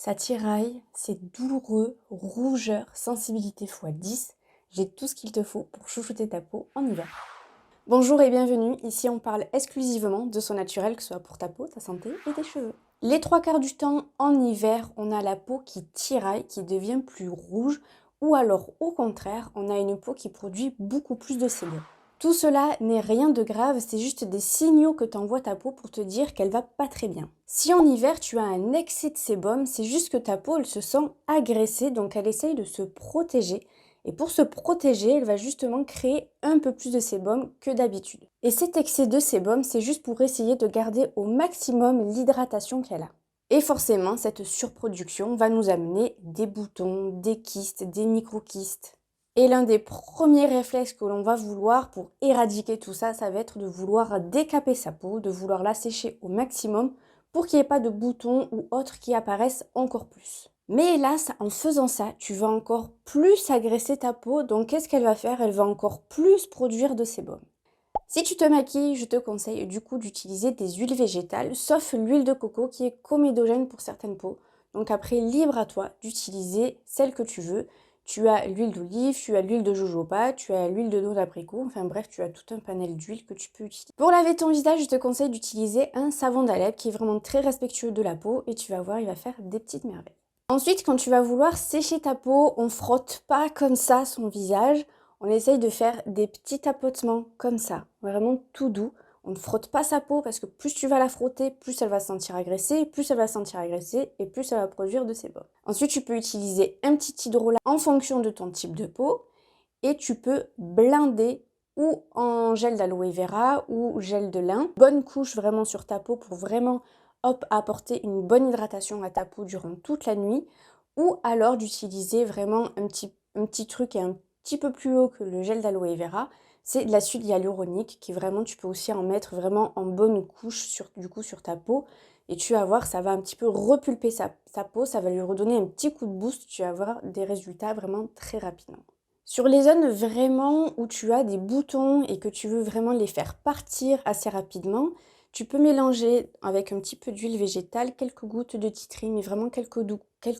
Ça tiraille, c'est douloureux, rougeur, sensibilité x10. J'ai tout ce qu'il te faut pour chouchouter ta peau en hiver. Bonjour et bienvenue, ici on parle exclusivement de soins naturels, que ce soit pour ta peau, ta santé et tes cheveux. Les trois quarts du temps, en hiver, on a la peau qui tiraille, qui devient plus rouge, ou alors au contraire, on a une peau qui produit beaucoup plus de sébum. Tout cela n'est rien de grave, c'est juste des signaux que t'envoie ta peau pour te dire qu'elle va pas très bien. Si en hiver tu as un excès de sébum, c'est juste que ta peau elle se sent agressée, donc elle essaye de se protéger. Et pour se protéger, elle va justement créer un peu plus de sébum que d'habitude. Et cet excès de sébum, c'est juste pour essayer de garder au maximum l'hydratation qu'elle a. Et forcément, cette surproduction va nous amener des boutons, des kystes, des microkystes. Et l'un des premiers réflexes que l'on va vouloir pour éradiquer tout ça, ça va être de vouloir décaper sa peau, de vouloir la sécher au maximum pour qu'il n'y ait pas de boutons ou autres qui apparaissent encore plus. Mais hélas, en faisant ça, tu vas encore plus agresser ta peau, donc qu'est-ce qu'elle va faire? Elle va encore plus produire de sébum. Si tu te maquilles, je te conseille du coup d'utiliser des huiles végétales, sauf l'huile de coco qui est comédogène pour certaines peaux. Donc après, libre à toi d'utiliser celle que tu veux. Tu as l'huile d'olive, tu as l'huile de jojoba, tu as l'huile de noix d'abricot, enfin bref, tu as tout un panel d'huiles que tu peux utiliser. Pour laver ton visage, je te conseille d'utiliser un savon d'Alep qui est vraiment très respectueux de la peau et tu vas voir, il va faire des petites merveilles. Ensuite, quand tu vas vouloir sécher ta peau, on frotte pas comme ça son visage. On essaye de faire des petits tapotements comme ça, vraiment tout doux. On ne frotte pas sa peau parce que plus tu vas la frotter, plus elle va se sentir agressée, plus elle va se sentir agressée et plus elle va produire de sébum. Ensuite, tu peux utiliser un petit hydrolat en fonction de ton type de peau et tu peux blinder ou en gel d'aloe vera ou gel de lin. Bonne couche vraiment sur ta peau pour vraiment apporter une bonne hydratation à ta peau durant toute la nuit, ou alors d'utiliser vraiment un petit truc et un petit peu plus haut que le gel d'aloe vera, c'est de l'acide hyaluronique qui vraiment tu peux aussi en mettre vraiment en bonne couche sur ta peau et tu vas voir ça va un petit peu repulper sa peau, ça va lui redonner un petit coup de boost, tu vas avoir des résultats vraiment très rapidement. Sur les zones vraiment où tu as des boutons et que tu veux vraiment les faire partir assez rapidement, tu peux mélanger avec un petit peu d'huile végétale, quelques gouttes de tea tree, mais vraiment quelques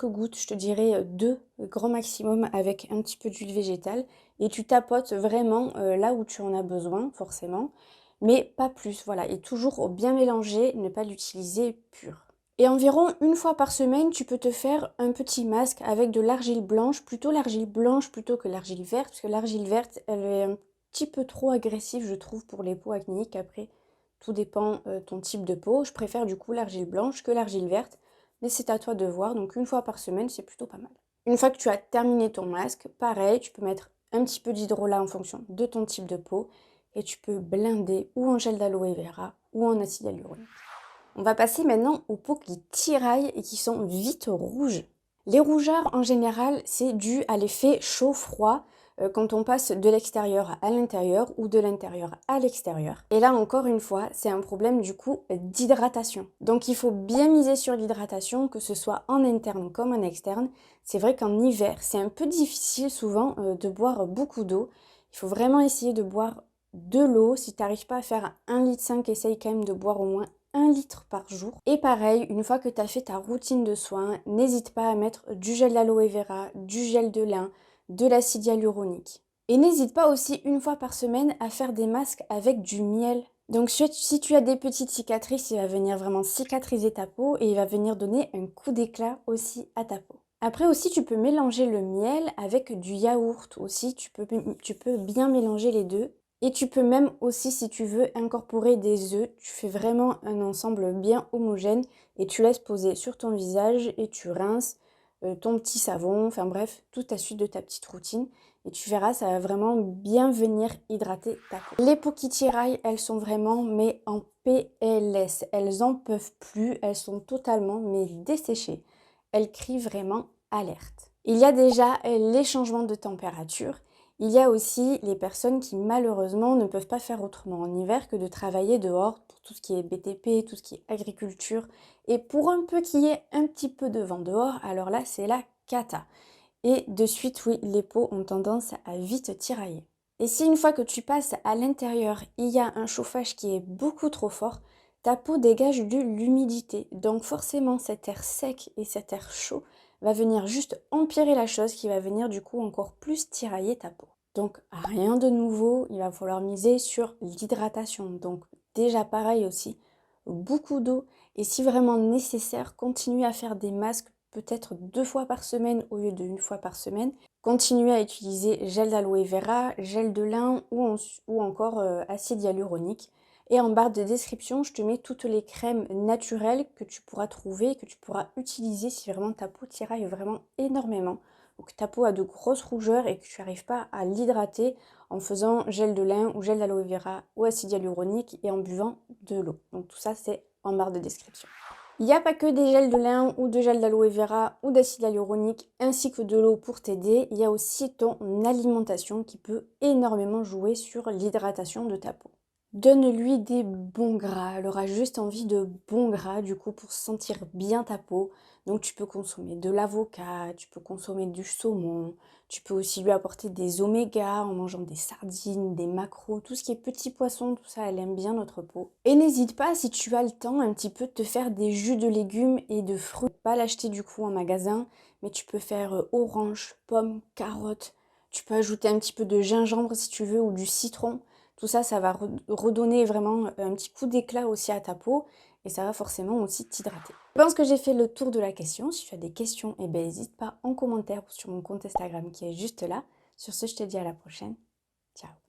gouttes, je te dirais deux grand maximum avec un petit peu d'huile végétale. Et tu tapotes vraiment là où tu en as besoin, forcément, mais pas plus, voilà. Et toujours bien mélanger, ne pas l'utiliser pur. Et environ une fois par semaine, tu peux te faire un petit masque avec de l'argile blanche, plutôt l'argile blanche plutôt que l'argile verte, parce que l'argile verte, elle est un petit peu trop agressive, je trouve, pour les peaux acnéiques. Après, tout dépend ton type de peau. Je préfère du coup l'argile blanche que l'argile verte, mais c'est à toi de voir. Donc une fois par semaine, c'est plutôt pas mal. Une fois que tu as terminé ton masque, pareil, tu peux mettre un petit peu d'hydrolat en fonction de ton type de peau et tu peux blinder ou en gel d'aloe vera ou en acide hyaluronique. On va passer maintenant aux peaux qui tiraillent et qui sont vite rouges. Les rougeurs, en général, c'est dû à l'effet chaud-froid quand on passe de l'extérieur à l'intérieur ou de l'intérieur à l'extérieur. Et là, encore une fois, c'est un problème du coup d'hydratation. Donc il faut bien miser sur l'hydratation, que ce soit en interne comme en externe. C'est vrai qu'en hiver, c'est un peu difficile souvent de boire beaucoup d'eau. Il faut vraiment essayer de boire de l'eau. Si tu n'arrives pas à faire 1,5 litre, essaye quand même de boire au moins 1 litre par jour. Et pareil, une fois que tu as fait ta routine de soins, n'hésite pas à mettre du gel d'aloe vera, du gel de lin, de l'acide hyaluronique. Et n'hésite pas aussi une fois par semaine à faire des masques avec du miel. Donc si tu as des petites cicatrices, il va venir vraiment cicatriser ta peau et il va venir donner un coup d'éclat aussi à ta peau. Après aussi, tu peux mélanger le miel avec du yaourt aussi, tu peux bien mélanger les deux. Et tu peux même aussi, si tu veux, incorporer des œufs. Tu fais vraiment un ensemble bien homogène et tu laisses poser sur ton visage et tu rinces ton petit savon. Enfin bref, toute ta suite de ta petite routine. Et tu verras, ça va vraiment bien venir hydrater ta peau. Les peaux qui tiraillent, elles sont vraiment mais en PLS. Elles en peuvent plus, elles sont totalement mais desséchées. Elles crient vraiment alerte. Il y a déjà les changements de température. Il y a aussi les personnes qui malheureusement ne peuvent pas faire autrement en hiver que de travailler dehors pour tout ce qui est BTP, tout ce qui est agriculture. Et pour un peu qu'il y ait un petit peu de vent dehors, alors là c'est la cata. Et de suite, oui, les peaux ont tendance à vite tirailler. Et si une fois que tu passes à l'intérieur, il y a un chauffage qui est beaucoup trop fort, Ta peau dégage de l'humidité, donc forcément cet air sec et cet air chaud va venir juste empirer la chose, qui va venir du coup encore plus tirailler ta peau. Donc rien de nouveau, il va falloir miser sur l'hydratation. Donc déjà pareil aussi, beaucoup d'eau, et si vraiment nécessaire, continuer à faire des masques peut-être 2 fois par semaine au lieu de 1 fois par semaine. Continuez à utiliser gel d'aloe vera, gel de lin ou encore acide hyaluronique. Et en barre de description, je te mets toutes les crèmes naturelles que tu pourras trouver, que tu pourras utiliser si vraiment ta peau tiraille vraiment énormément. Ou que ta peau a de grosses rougeurs et que tu n'arrives pas à l'hydrater en faisant gel de lin ou gel d'aloe vera ou acide hyaluronique et en buvant de l'eau. Donc tout ça, c'est en barre de description. Il n'y a pas que des gels de lin ou de gel d'aloe vera ou d'acide hyaluronique ainsi que de l'eau pour t'aider. Il y a aussi ton alimentation qui peut énormément jouer sur l'hydratation de ta peau. Donne-lui des bons gras, elle aura juste envie de bons gras du coup pour sentir bien ta peau. Donc tu peux consommer de l'avocat, tu peux consommer du saumon, tu peux aussi lui apporter des omégas en mangeant des sardines, des maquereaux, tout ce qui est petits poissons, tout ça elle aime bien notre peau. Et n'hésite pas si tu as le temps un petit peu de te faire des jus de légumes et de fruits. Pas l'acheter du coup en magasin, mais tu peux faire orange, pomme, carotte. Tu peux ajouter un petit peu de gingembre si tu veux ou du citron. Tout ça, ça va redonner vraiment un petit coup d'éclat aussi à ta peau et ça va forcément aussi t'hydrater. Je pense que j'ai fait le tour de la question. Si tu as des questions, eh ben, n'hésite pas en commentaire ou sur mon compte Instagram qui est juste là. Sur ce, je te dis à la prochaine. Ciao.